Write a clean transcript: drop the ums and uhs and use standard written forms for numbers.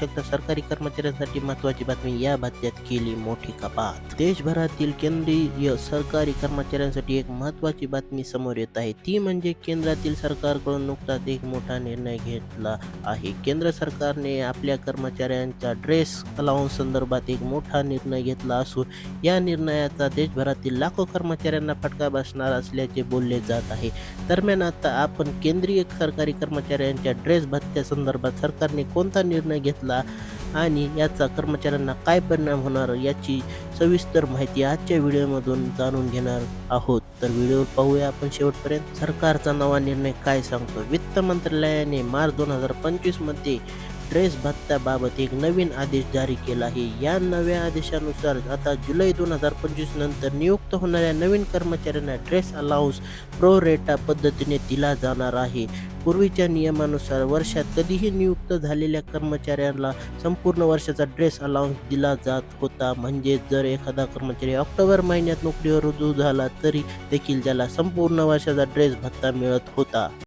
शकता सरकारी कर्मचाऱ्यांसाठी महत्त्वाची बातमी, या भत्त्यात केली मोठी कपात. देशभरातील केंद्रीय सरकारी कर्मचाऱ्यांसाठी एक महत्त्वाची बातमी समोर येत आहे. ती म्हणजे केंद्रातील सरकारकडून नुकताच एक मोठा निर्णय घेतला आहे. केंद्र सरकारने आपल्या कर्मचाऱ्यांच्या ड्रेस अलाउन्स संदर्भात एक मोठा निर्णय घेतला असून या निर्णयाचा देशभरातील लाखो कर्मचाऱ्यांना फटका बसणार असल्याचे बोलले जात आहे. दरम्यान आता आपण केंद्रीय सरकारी कर्मचाऱ्यांच्या ड्रेस भत्त्या संदर्भात सरकारने कोणता निर्णय घेतला आणि याचा कर्मचाऱ्यांना काय परिणाम होणार याची सविस्तर माहिती आजच्या व्हिडिओमधून जाणून घेणार आहोत. तर व्हिडिओ पाहूया आपण शेवटपर्यंत. सरकारचा नवा निर्णय काय सांगतो? वित्त मंत्रालयाने मार्च 2025 मध्ये ड्रेस भत्त्याबाबत एक नवीन आदेश जारी केला आहे. या नव्या आदेशानुसार आता जुलै 2025 नंतर नियुक्त होणाऱ्या नवीन कर्मचाऱ्यांना ड्रेस अलाउन्स प्रो रेटा पद्धतीने दिला जाणार आहे. पूर्वीच्या नियमानुसार वर्षात कधीही नियुक्त झालेल्या कर्मचाऱ्यांना संपूर्ण वर्षाचा ड्रेस अलाउन्स दिला जात होता. म्हणजेच जर एखादा कर्मचारी ऑक्टोबर महिन्यात नोकरीवर रुजू झाला तरी देखील त्याला संपूर्ण वर्षाचा ड्रेस भत्ता मिळत होता.